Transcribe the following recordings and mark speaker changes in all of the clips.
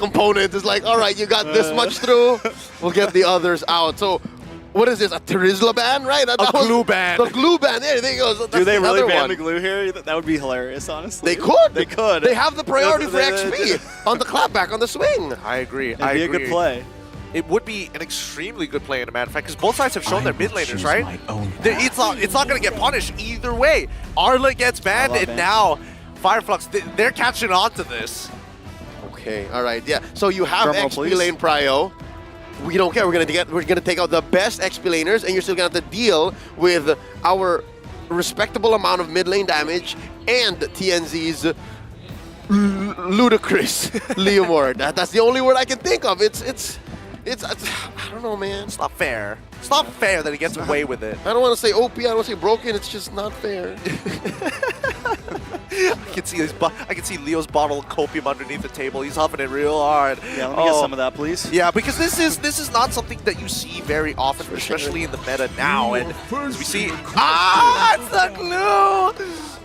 Speaker 1: component is like, all right, you got this much through, we'll get the others out. So, what is this, a Terizla ban, right?
Speaker 2: A glue ban.
Speaker 1: The glue ban, there you go. So
Speaker 3: Do they really ban
Speaker 1: one.
Speaker 3: the glue here? That would be hilarious, honestly.
Speaker 1: They could.
Speaker 3: They could.
Speaker 1: They have the priority for XP on the clapback, on the swing.
Speaker 2: I agree.
Speaker 3: It'd be a good play.
Speaker 2: It would be an extremely good play, in a matter of fact, because both sides have shown their mid laners, right? It's not going to get punished either way. Arla gets banned, and now Fireflux, they're catching on to this.
Speaker 1: Okay, all right, yeah. So you have
Speaker 3: Drum roll,
Speaker 1: XP
Speaker 3: please.
Speaker 1: lane prio. We don't care. We're gonna take out the best XP laners, and you're still gonna have to deal with our respectable amount of mid lane damage and TNZ's ludicrous Leomord. That's the only word I can think of. It's I don't know, man.
Speaker 2: It's not fair. It's not fair that he gets away with it.
Speaker 1: I don't want to say OP. I don't want to say broken. It's just not fair.
Speaker 2: I can see Leo's bottle of copium underneath the table. He's huffing it real hard.
Speaker 3: Yeah, let me get some of that, please.
Speaker 2: Yeah, because this is not something that you see very often, especially in the meta now. And as we see, it's the glue.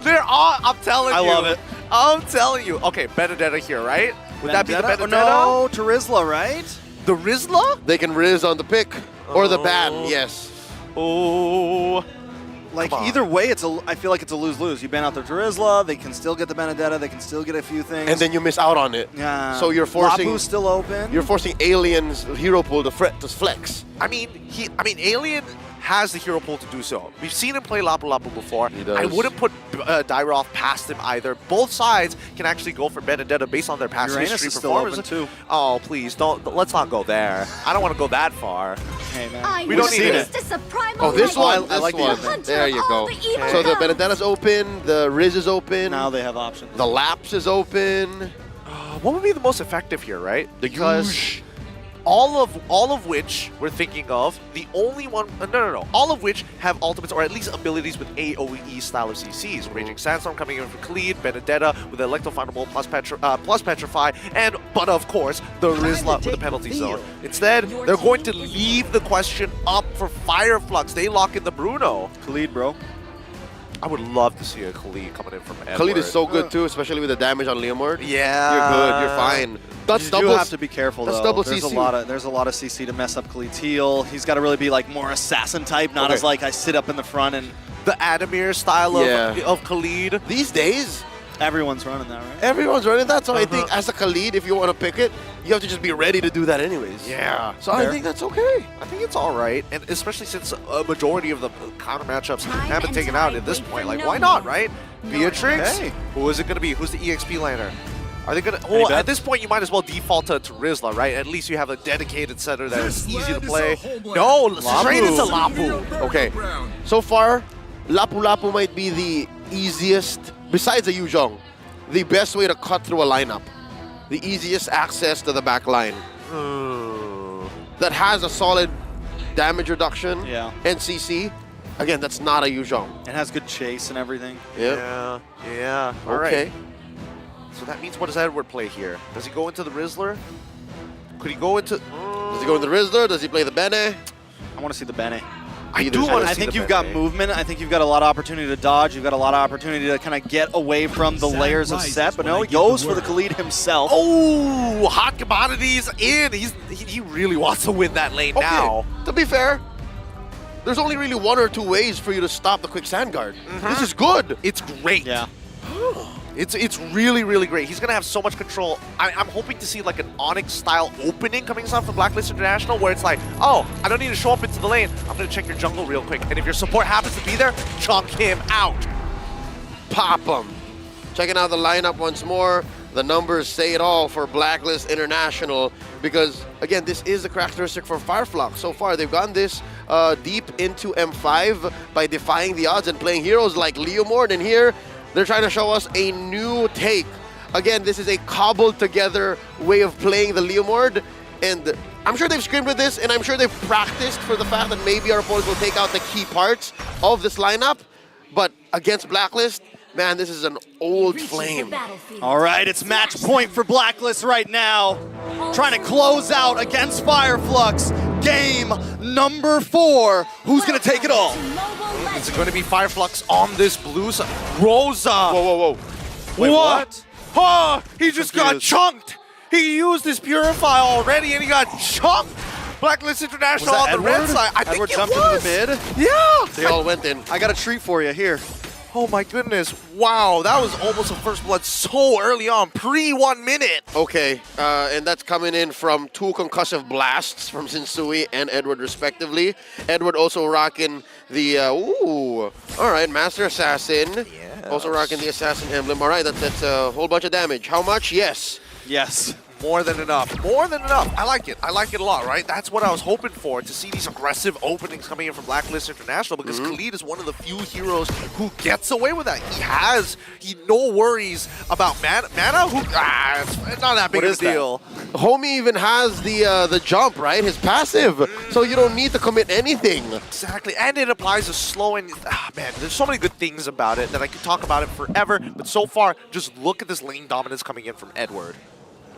Speaker 2: They're all. I'm telling you.
Speaker 3: I love it.
Speaker 2: I'm telling you. Okay, Benedetta here, right? Would that be the Benedetta?
Speaker 3: Oh, no, Terizla, right?
Speaker 2: The Rizla?
Speaker 1: They can Riz on the pick or the ban. Yes.
Speaker 2: Oh.
Speaker 3: Like, either way, I feel like it's a lose-lose. You ban out the Terizla, they can still get the Benedetta, they can still get a few things.
Speaker 1: And then you miss out on it.
Speaker 3: Yeah.
Speaker 1: So you're forcing.
Speaker 3: Lapu's still open.
Speaker 1: You're forcing Alien's hero pool to flex.
Speaker 2: I mean, Alien has the hero pool to do so. We've seen him play Lapu Lapu before.
Speaker 1: He does.
Speaker 2: I wouldn't put Dairoth past him either. Both sides can actually go for Benedetta based on their past
Speaker 3: Uranus
Speaker 2: history
Speaker 3: is still
Speaker 2: performance.
Speaker 3: open too.
Speaker 2: Oh, please let's not go there. I don't want to go that far.
Speaker 3: Hey, man.
Speaker 2: We don't need it.
Speaker 1: Oh, this one.
Speaker 3: I like
Speaker 1: this
Speaker 3: the
Speaker 1: one. There you go. So the Benedetta's open, the Riz is open.
Speaker 3: Now they have options.
Speaker 1: The Laps is open.
Speaker 2: What would be the most effective here, right?
Speaker 1: Because
Speaker 2: Yush. All of which we're thinking of, the only one, no, all of which have ultimates or at least abilities with AoE style of CCs. Raging Sandstorm coming in from Khalid, Benedetta with Electro-Fineable plus Petrify, but of course, the Rizla with the penalty zone. Instead, they're going to leave the question up for Fireflux. They lock in the Bruno.
Speaker 3: Khalid, bro.
Speaker 2: I would love to see a Khalid coming in from Edward.
Speaker 1: Khalid is so good too, especially with the damage on Leomord.
Speaker 2: Yeah.
Speaker 1: You're good, you're fine. That's
Speaker 3: You
Speaker 1: double.
Speaker 3: do have to be careful
Speaker 1: that's
Speaker 3: though.
Speaker 1: double
Speaker 3: There's
Speaker 1: CC.
Speaker 3: there's a lot of CC to mess up Khalid's heal. He's got to really be like more assassin type, not as like I sit up in the front and
Speaker 2: The Adamir style of Khalid.
Speaker 1: These days,
Speaker 3: everyone's running that, right?
Speaker 1: everyone's running that. So I think as a Khalid, if you want to pick it, you have to just be ready to do that anyways.
Speaker 2: Yeah.
Speaker 1: So I think that's okay.
Speaker 2: I think it's all right, and especially since a majority of the counter matchups have been taken out at this point. Like, why not, right? Beatrix?
Speaker 3: Hey.
Speaker 2: Who is it going to be? Who's the EXP laner? Are they going to... Well, at this point, you might as well default to Rizla, right? At least you have a dedicated setter that is easy to play. No, straight into Lapu.
Speaker 1: Okay. So far, Lapu Lapu might be the easiest, besides the Yuzhong, the best way to cut through a lineup. The easiest access to the back line. That has a solid damage reduction and CC. Again, that's not a Yuzhong.
Speaker 3: It has good chase and everything.
Speaker 1: Yep.
Speaker 2: Yeah. All
Speaker 1: Okay.
Speaker 2: right. So that means what does Edward play here? Does he go into the Rizzler? Could he go into...
Speaker 1: Does he go in the Rizzler? Does he play the Bene?
Speaker 3: I want to see the Bene.
Speaker 2: I do want to
Speaker 3: I
Speaker 2: see
Speaker 3: think
Speaker 2: the
Speaker 3: you've got
Speaker 2: Bene.
Speaker 3: movement. I think you've got a lot of opportunity to dodge. You've got a lot of opportunity to kind of get away from the layers of set. But no, he goes for the Khalid himself.
Speaker 2: Oh, hot commodities in. He really wants to win that lane now.
Speaker 1: To be fair, there's only really one or two ways for you to stop the quick sand guard. This is good.
Speaker 2: It's great.
Speaker 3: Yeah.
Speaker 2: It's really, really great. He's going to have so much control. I'm hoping to see like an Onyx-style opening coming off the Blacklist International where it's like, oh, I don't need to show up into the lane. I'm going to check your jungle real quick. And if your support happens to be there, chunk him out.
Speaker 1: Pop him. Checking out the lineup once more. The numbers say it all for Blacklist International because, again, this is the characteristic for Fireflux. So far, they've gone this deep into M5 by defying the odds and playing heroes like Leomord. And here, they're trying to show us a new take. Again, this is a cobbled together way of playing the Leomord. And I'm sure they've screamed with this, and I'm sure they've practiced for the fact that maybe our opponents will take out the key parts of this lineup. But against Blacklist, man, this is an old flame.
Speaker 3: All right, it's match point for Blacklist right now. Trying to close out against Fireflux. Game number 4. Who's going to take it all?
Speaker 2: Is it going to be Fireflux on this blue side? Rosa!
Speaker 1: Whoa.
Speaker 2: Wait, what? Oh, he just got chunked! He used his Purify already and he got chopped. Blacklist International on the red side. I think it
Speaker 3: jumped
Speaker 2: was.
Speaker 3: into the mid.
Speaker 2: Yeah.
Speaker 1: They all went in.
Speaker 3: I got a treat for you here.
Speaker 2: Oh my goodness. Wow, that was almost a first blood so early on, pre-1 minute.
Speaker 1: Okay, and that's coming in from 2 concussive blasts from Sensui and Edward respectively. Edward also rocking the, ooh, all right, Master Assassin.
Speaker 2: Yes.
Speaker 1: Also rocking the Assassin emblem. All right, that's a whole bunch of damage. How much? Yes.
Speaker 3: Yes.
Speaker 2: More than enough. More than enough. I like it. I like it a lot, right? That's what I was hoping for, to see these aggressive openings coming in from Blacklist International, because Khalid is one of the few heroes who gets away with that. He no worries about mana. It's not that big of a deal.
Speaker 1: Homie even has the jump, right? His passive. So you don't need to commit anything.
Speaker 2: Exactly. And it applies to slow and, man, there's so many good things about it that I could talk about it forever, but so far, just look at this lane dominance coming in from Edward.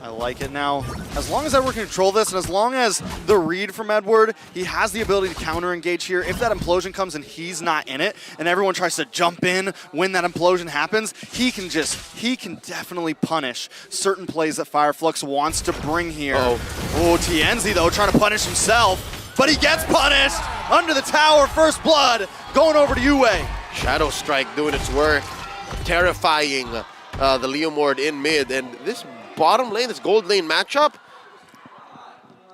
Speaker 3: I like it now. As long as Edward can control this, and as long as the read from Edward, he has the ability to counter-engage here. If that implosion comes and he's not in it, and everyone tries to jump in when that implosion happens, he can definitely punish certain plays that Fireflux wants to bring here. Oh, TNZ, though, trying to punish himself, but he gets punished! Under the tower, first blood, going over to Yue.
Speaker 1: Shadow Strike doing its work, terrifying the Leomord in mid, and this bottom lane, this gold lane matchup,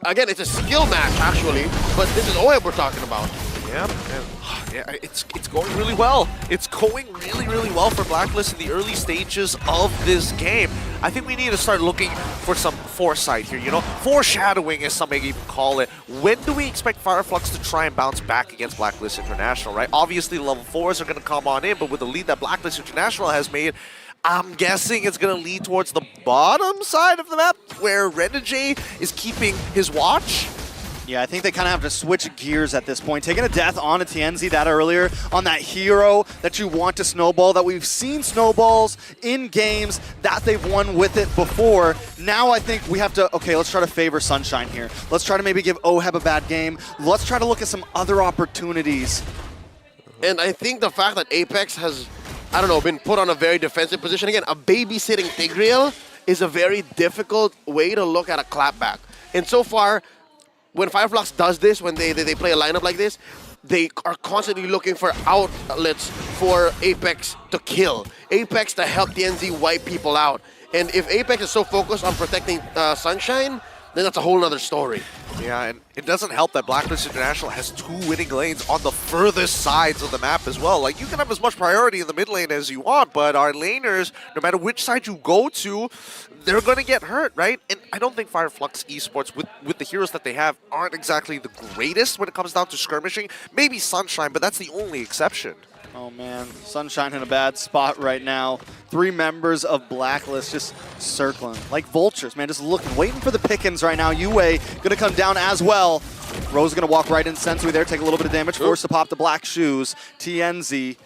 Speaker 1: again, it's a skill match actually, but this is Oheb we're talking about.
Speaker 2: Yeah, it's going really well. It's going really well for Blacklist in the early stages of this game. I think we need to start looking for some foresight here, you know? Foreshadowing, as some may even call it. When do we expect Fireflux to try and bounce back against Blacklist International, right? Obviously, level 4s are going to come on in, but with the lead that Blacklist International has made, I'm guessing it's going to lead towards the bottom side of the map, where Renegade is keeping his watch.
Speaker 3: Yeah, I think they kind of have to switch gears at this point. Taking a death on a TNZ that earlier, on that hero that you want to snowball, that we've seen snowballs in games that they've won with it before. Now I think we have to, okay, let's try to favor Sunshine here. Let's try to maybe give Oheb a bad game. Let's try to look at some other opportunities.
Speaker 1: And I think the fact that Apex has, I don't know, been put on a very defensive position. Again, a babysitting Tigreal is a very difficult way to look at a clapback. And so far, when Fireflux does this, when they play a lineup like this, they are constantly looking for outlets for Apex to kill. Apex to help TNZ wipe people out. And if Apex is so focused on protecting Sunshine, then that's a whole nother story.
Speaker 2: Yeah, and it doesn't help that Blacklist International has 2 winning lanes on the furthest sides of the map as well. Like, you can have as much priority in the mid lane as you want, but our laners, no matter which side you go to, they're going to get hurt, right? And I don't think Flux Esports, with the heroes that they have, aren't exactly the greatest when it comes down to skirmishing. Maybe Sunshine, but that's the only exception.
Speaker 3: Oh man, Sunshine in a bad spot right now. 3 members of Blacklist just circling like vultures, man, just looking, waiting for the pickings right now. Yue gonna come down as well. Rose gonna walk right in. Sensui there, take a little bit of damage, forced to pop the black shoes. TNZ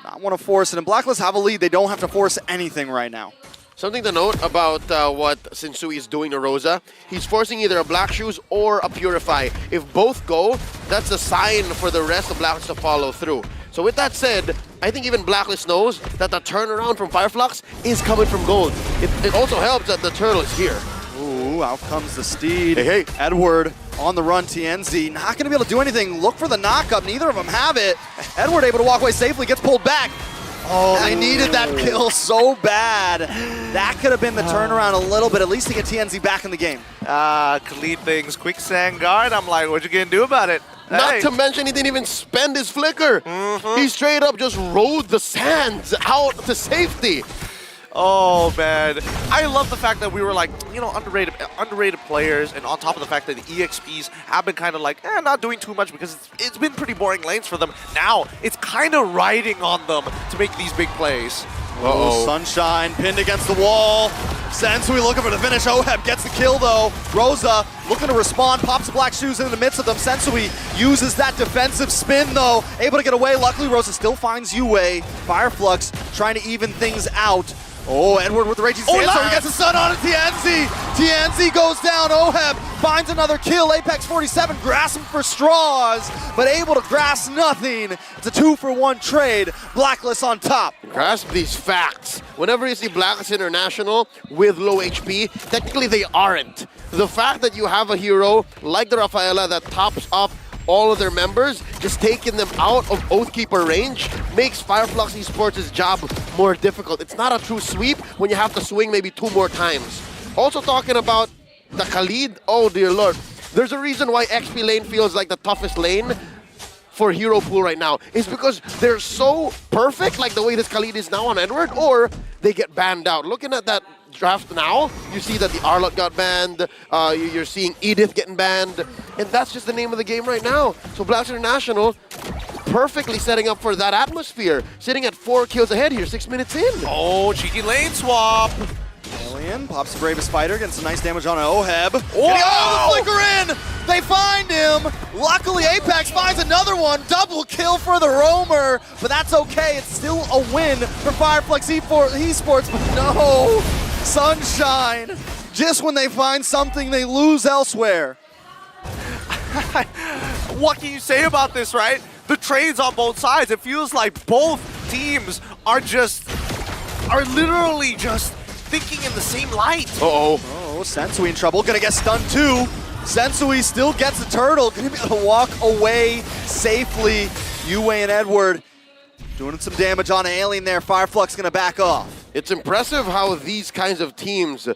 Speaker 3: not want to force it, and Blacklist have a lead. They don't have to force anything right now.
Speaker 1: Something to note about what Sensui is doing to Rosa, he's forcing either a Black Shoes or a Purify. If both go, that's a sign for the rest of Blacklist to follow through. So with that said, I think even Blacklist knows that the turnaround from Fireflux is coming from gold. It also helps that the turtle is here.
Speaker 3: Ooh, out comes the steed.
Speaker 1: Hey.
Speaker 3: Edward on the run, TNZ. Not going to be able to do anything. Look for the knock-up. Neither of them have it. Edward able to walk away safely, gets pulled back. Oh, they needed that kill so bad. That could have been the turnaround a little bit, at least to get TNZ back in the game.
Speaker 2: Khalid things, quicksand guard. I'm like, what you gonna do about it?
Speaker 1: Not to mention he didn't even spend his flicker. He straight up just rode the sands out to safety.
Speaker 2: Oh man, I love the fact that we were like, you know, underrated players, and on top of the fact that the EXPs have been kind of like, not doing too much because it's been pretty boring lanes for them. Now it's kind of riding on them to make these big plays.
Speaker 3: Oh, Sunshine pinned against the wall. Sensui looking for the finish. Oheb gets the kill though. Rosa looking to respond, pops the black shoes in the midst of them. Sensui uses that defensive spin though, able to get away. Luckily, Rosa still finds Yue. Fireflux trying to even things out. Oh, Edward with the raging sandstorm. He gets the sun on it. TNZ goes down. Oheb finds another kill. Apex 47 grasping for straws, but able to grasp nothing. It's a 2-for-1 trade. Blacklist on top.
Speaker 1: Grasp these facts. Whenever you see Blacklist International with low HP, technically they aren't. The fact that you have a hero like the Rafaela that tops up all of their members, just taking them out of Oathkeeper range makes Flux Esports' job more difficult. It's not a true sweep when you have to swing maybe 2 more times. Also talking about the Khalid, oh dear lord. There's a reason why XP lane feels like the toughest lane for hero pool right now. Is because they're so perfect, like the way this Khalid is now on Edward, or they get banned out. Looking at that draft now, you see that the Arlott got banned, you're seeing Edith getting banned, and that's just the name of the game right now. So Blacklist International perfectly setting up for that atmosphere, sitting at 4 kills ahead here, 6 minutes in.
Speaker 2: Oh, cheeky lane swap.
Speaker 3: Alien pops the Bravest Fighter, getting some nice damage on Oheb.
Speaker 2: Whoa!
Speaker 3: The flicker in! They find him! Luckily, Apex finds another one. Double kill for the Roamer, but that's okay. It's still a win for Flux Esports, but no! Sunshine! Just when they find something, they lose elsewhere.
Speaker 2: What can you say about this, right? The trades on both sides, it feels like both teams are literally just thinking in the same light.
Speaker 1: Uh-oh.
Speaker 3: Oh, Sensui in trouble. Gonna get stunned too. Sensui still gets the turtle. Gonna be able to walk away safely. Yue and Edward doing some damage on Alien there. Fireflux gonna back off.
Speaker 1: It's impressive how these kinds of teams,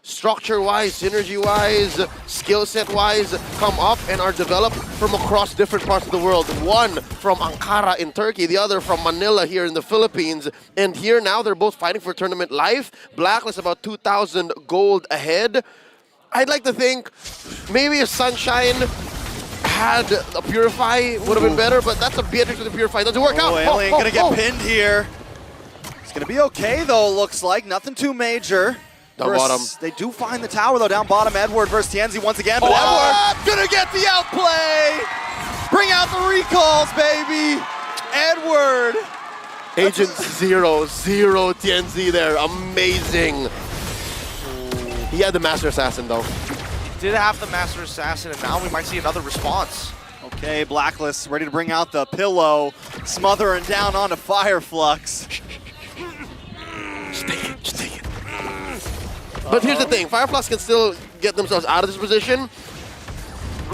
Speaker 1: structure-wise, synergy-wise, skill set-wise, come up and are developed from across different parts of the world. One from Ankara in Turkey, the other from Manila here in the Philippines. And here now they're both fighting for tournament life. Blacklist about 2,000 gold ahead. I'd like to think maybe if Sunshine had a Purify would have been better, but that's a Beatrix with a Purify. Doesn't work out.
Speaker 3: Alien gonna get pinned here. It's gonna be okay though, looks like. Nothing too major.
Speaker 1: Down bottom.
Speaker 3: They do find the tower though, down bottom. Edward versus Tienzi once again, but Edward gonna get the outplay! Bring out the recalls, baby! Edward!
Speaker 1: Agent 0, TNZ there, amazing. He had the Master Assassin though.
Speaker 2: Did have the Master Assassin, and now we might see another response.
Speaker 3: Okay, Blacklist ready to bring out the pillow, smothering down onto Fireflux.
Speaker 1: Just take it. But here's the thing, Fireflux can still get themselves out of this position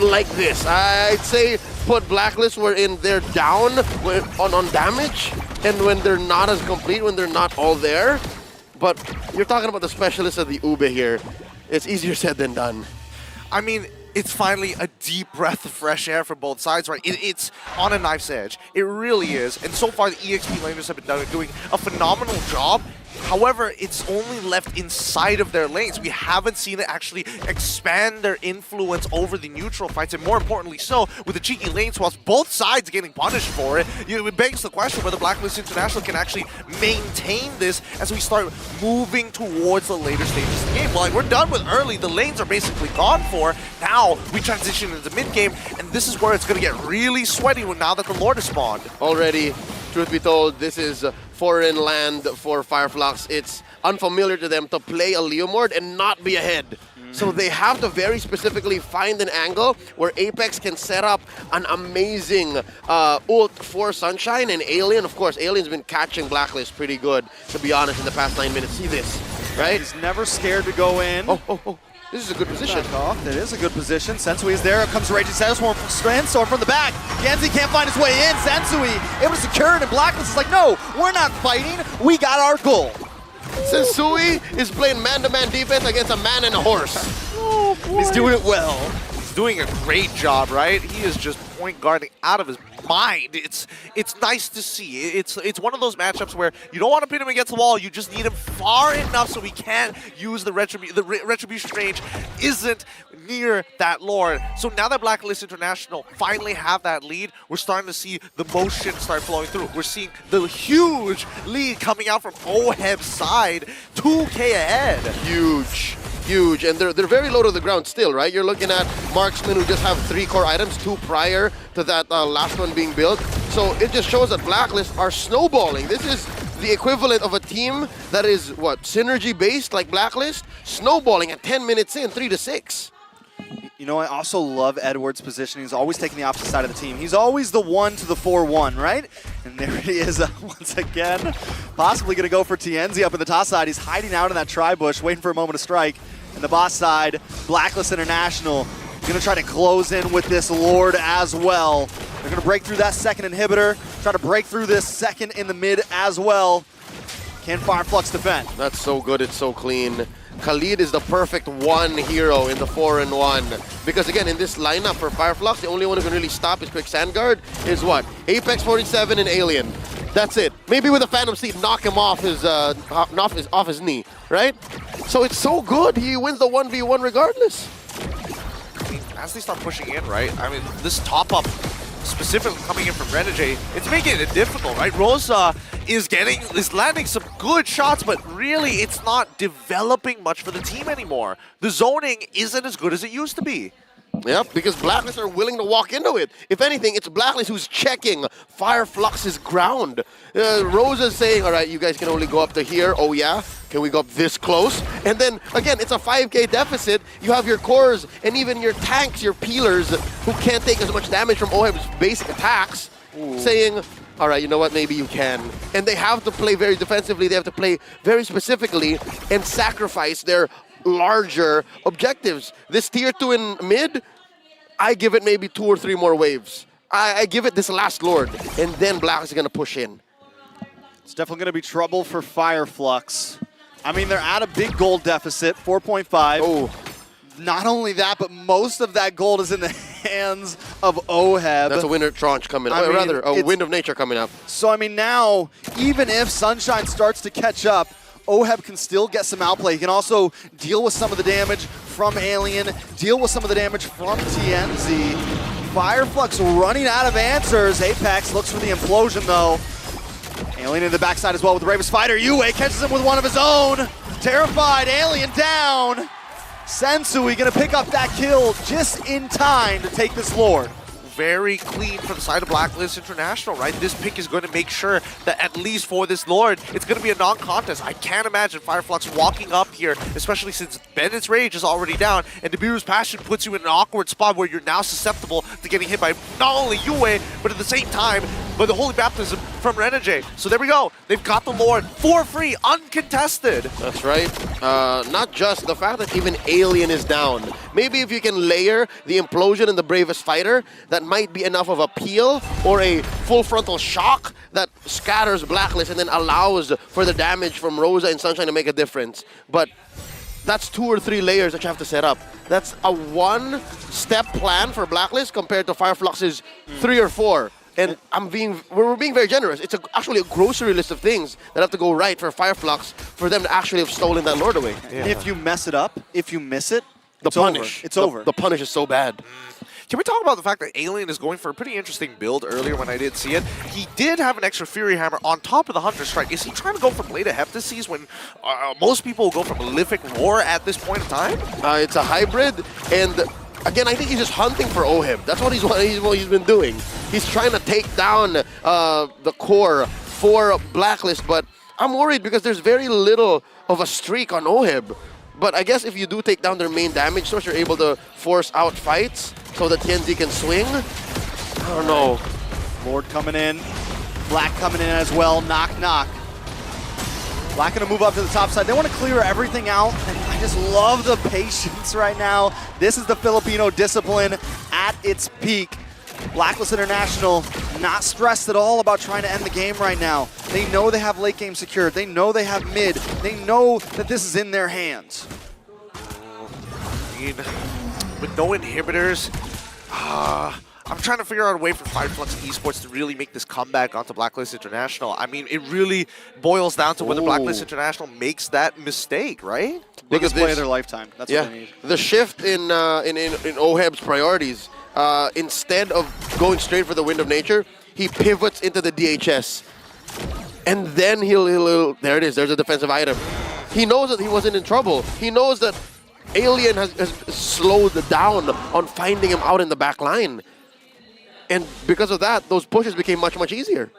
Speaker 1: like this. I'd say put Blacklist where they're down on damage, and when they're not as complete, when they're not all there. But you're talking about the specialists of the Ube here. It's easier said than done.
Speaker 2: I mean, it's finally a deep breath of fresh air for both sides, right? It's on a knife's edge. It really is. And so far, the EXP laners have been doing a phenomenal job. However, it's only left inside of their lanes. We haven't seen it actually expand their influence over the neutral fights, and more importantly so, with the cheeky lane swaps, both sides getting punished for it. It begs the question whether Blacklist International can actually maintain this as we start moving towards the later stages of the game. Well, like, we're done with early. The lanes are basically gone for. Now, we transition into mid-game, and this is where it's going to get really sweaty now that the Lord has spawned.
Speaker 1: Already, truth be told, this is foreign land for Fireflux. It's unfamiliar to them to play a Leomord and not be ahead. So they have to very specifically find an angle where Apex can set up an amazing ult for Sunshine and Alien. Of course, Alien's been catching Blacklist pretty good, to be honest, in the past 9 minutes. See this, right?
Speaker 3: He's never scared to go in.
Speaker 1: Oh. This is a good position.
Speaker 3: Back off. That is a good position. Sensui is there. It comes Raging Sandstorm from the back. Genzi can't find his way in. Sensui able to secure it, and Blacklist is like, no, we're not fighting. We got our goal.
Speaker 1: Sensui is playing man-to-man defense against a man and a horse.
Speaker 3: Oh, boy. He's doing it well.
Speaker 2: He's doing a great job, right? He is just point guarding out of his mind. It's nice to see. It's one of those matchups where you don't want to pin him against the wall. You just need him far enough so he can't use the retribution range isn't near that Lord. So now that Blacklist International finally have that lead, we're starting to see the motion start flowing through. We're seeing the huge lead coming out from Oheb's side, 2K ahead. Huge, and they're very low to the ground still, right? You're looking at marksmen who just have 3 core items, 2 prior to that last one being built. So it just shows that Blacklist are snowballing. This is
Speaker 1: the equivalent of a team that is, what, synergy-based, like Blacklist, snowballing at 10 minutes in, 3-6.
Speaker 3: You know, I also love Edward's position. He's always taking the opposite side of the team. He's always the 1 to the 4-1, right? And there he is once again, possibly going to go for TNZ up in the top side. He's hiding out in that tri-bush, waiting for a moment to strike. And the boss side, Blacklist International, going to try to close in with this Lord as well. They're going to break through that second inhibitor, try to break through this second in the mid as well. Can Fireflux defend?
Speaker 1: That's so good, it's so clean. Khalid is the perfect one hero in the 4-1. Because again, in this lineup for Fireflux, the only one who can really stop his quick Sandguard is what? Apex 47 and Alien. That's it. Maybe with a Phantom Seed, knock him off his knee, right? So it's so good. He wins the 1v1 regardless.
Speaker 2: I mean, as they start pushing in, right? I mean, this top-up specifically coming in from Renegade, it's making it difficult, right? Rosa is landing some good shots, but really it's not developing much for the team anymore. The zoning isn't as good as it used to be.
Speaker 1: Yep, because Blacklist are willing to walk into it. If anything, it's Blacklist who's checking Fireflux's ground. Rosa's saying, all right, you guys can only go up to here. Oh yeah? Can we go up this close? And then, again, it's a 5k deficit. You have your cores and even your tanks, your peelers, who can't take as much damage from OHEB's basic attacks, saying, all right, you know what, maybe you can. And they have to play very defensively. They have to play very specifically and sacrifice their larger objectives. This tier 2 in mid, I give it maybe 2 or 3 more waves. I give it this last Lord, and then Black is going to push in.
Speaker 3: It's definitely going to be trouble for Fireflux. I mean, they're at a big gold deficit, 4.5.
Speaker 1: Oh.
Speaker 3: Not only that, but most of that gold is in the hands of OHEB.
Speaker 1: That's a winter tranche coming up. Rather, a wind of nature coming up.
Speaker 3: So, I mean, now, even if Sunshine starts to catch up, OHEB can still get some outplay. He can also deal with some of the damage from Alien, deal with some of the damage from TNZ. Fireflux running out of answers. Apex looks for the implosion, though. Alien in the backside as well with the Bravest Fighter. Yue catches him with one of his own. Terrified, Alien down. Sensui gonna pick up that kill just in time to take this Lord.
Speaker 2: Very clean from the side of Blacklist International, right? This pick is going to make sure that at least for this Lord, it's going to be a non-contest. I can't imagine Fireflux walking up here, especially since Bennett's Rage is already down, and Nibiru's Passion puts you in an awkward spot where you're now susceptible to getting hit by not only Yue, but at the same time, by the Holy Baptism from Renegade. So there we go. They've got the Lord for free, uncontested.
Speaker 1: That's right. Not just the fact that even Alien is down. Maybe if you can layer the Implosion and the Bravest Fighter, that might be enough of a peel or a full frontal shock that scatters Blacklist and then allows for the damage from Rosa and Sunshine to make a difference. But that's 2 or 3 layers that you have to set up. That's a 1-step plan for Blacklist compared to Fireflux's 3 or 4. And we're being very generous. It's actually a grocery list of things that have to go right for Fireflux for them to actually have stolen that Lord away.
Speaker 3: Yeah. If you mess it up, if you miss it,
Speaker 1: the punish.
Speaker 3: It's over.
Speaker 1: The punish is so bad.
Speaker 2: Can we talk about the fact that Alien is going for a pretty interesting build earlier when I did see it? He did have an extra Fury Hammer on top of the Hunter Strike. Is he trying to go for Blade of Heptases when most people will go for Malefic Roar at this point in time?
Speaker 1: It's a hybrid, and again, I think he's just hunting for OHEB. That's what he's been doing. He's trying to take down the core for Blacklist, but I'm worried because there's very little of a streak on OHEB. But I guess if you do take down their main damage source, you're able to force out fights so that TNZ can swing. I don't know.
Speaker 3: Lord coming in. Black coming in as well. Knock, knock. Black gonna move up to the top side. They want to clear everything out. And I just love the patience right now. This is the Filipino discipline at its peak. Blacklist International not stressed at all about trying to end the game right now. They know they have late game secured. They know they have mid. They know that this is in their hands.
Speaker 2: I mean, with no inhibitors, I'm trying to figure out a way for Flux Esports to really make this comeback onto Blacklist International. I mean, it really boils down to whether Blacklist International makes that mistake, right?
Speaker 3: Biggest play of their lifetime. That's what they need.
Speaker 1: The shift in OHEB's priorities. Instead of going straight for the Wind of Nature, he pivots into the DHS. And then he'll there it is, there's a defensive item. He knows that he wasn't in trouble. He knows that Alien has slowed down on finding him out in the back line. And because of that, those pushes became much, much easier.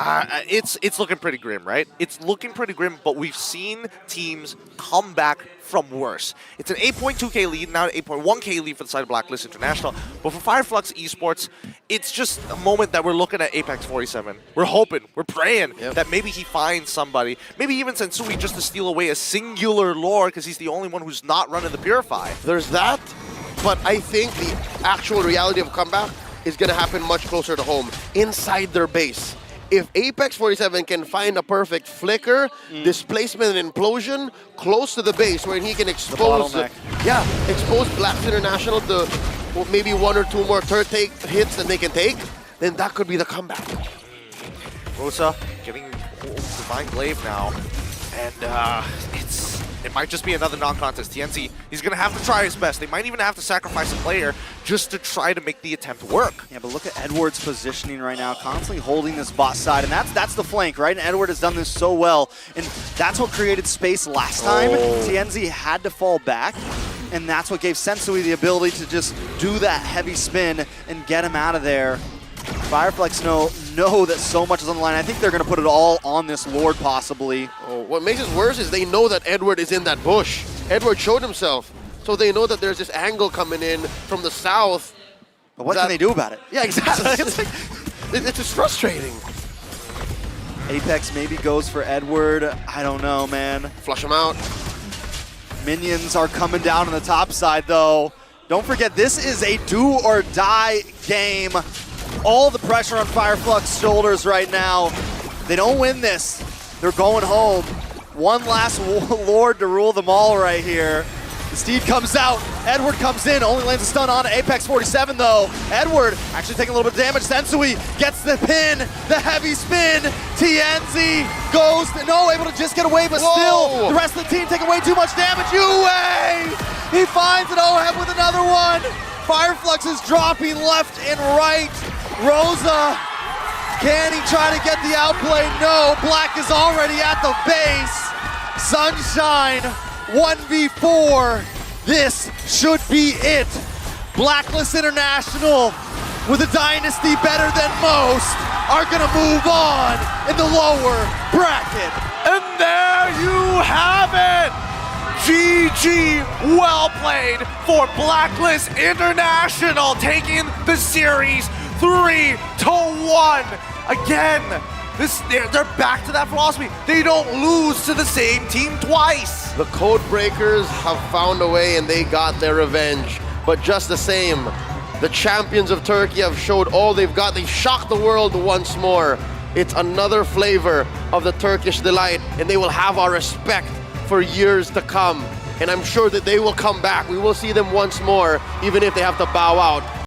Speaker 2: It's looking pretty grim, right? It's looking pretty grim, but we've seen teams come back from worse. It's an 8.2k lead, now an 8.1k lead for the side of Blacklist International. But for Flux Esports, it's just a moment that we're looking at Apex 47. We're hoping, we're praying that maybe he finds somebody, maybe even Sensui, just to steal away a singular lore, because he's the only one who's not running the Purify.
Speaker 1: There's that, but I think the actual reality of comeback is going to happen much closer to home, inside their base. If Apex 47 can find a perfect flicker, displacement, and implosion close to the base where he can expose, expose Blacklist International to maybe 1 or 2 more turret hits that they can take, then that could be the comeback.
Speaker 2: Rosa getting Divine Glaive now, and it might just be another non-contest. TNC, he's going to have to try his best. They might even have to sacrifice a player just to try to make the attempt work.
Speaker 3: Yeah, but look at Edward's positioning right now, constantly holding this bot side, and that's the flank, right? And Edward has done this so well, and that's what created space last time. TNZ had to fall back, and that's what gave Sensui the ability to just do that heavy spin and get him out of there. Fireflex know that so much is on the line. I think they're going to put it all on this Lord, possibly.
Speaker 1: What makes it worse is they know that Edward is in that bush. Edward showed himself, so they know that there's this angle coming in from the south.
Speaker 3: But what can they do about it?
Speaker 1: Yeah, exactly. It's just frustrating.
Speaker 3: Apex maybe goes for Edward. I don't know, man.
Speaker 1: Flush him out.
Speaker 3: Minions are coming down on the top side, though. Don't forget, this is a do-or-die game. All the pressure on Fireflux's shoulders right now. They don't win this, they're going home. One last Lord to rule them all right here. The Steed comes out, Edward comes in, only lands a stun on Apex 47 though. Edward actually taking a little bit of damage. Sensui gets the pin, the heavy spin. TNZ goes, able to just get away, but still, the rest of the team taking way too much damage. Yue! He finds an Oheb with another one. Fireflux is dropping left and right. Rosa, can he try to get the outplay? No, Black is already at the base. Sunshine, 1v4. This should be it. Blacklist International, with a dynasty better than most, are gonna move on in the lower bracket.
Speaker 2: And there you have it! GG, well played for Blacklist International, taking the series 3-1. Again, they're back to that philosophy. They don't lose to the same team twice.
Speaker 1: The Code Breakers have found a way and they got their revenge. But just the same, the champions of Turkey have showed all they've got. They shocked the world once more. It's another flavor of the Turkish delight, and they will have our respect for years to come. And I'm sure that they will come back. We will see them once more, even if they have to bow out.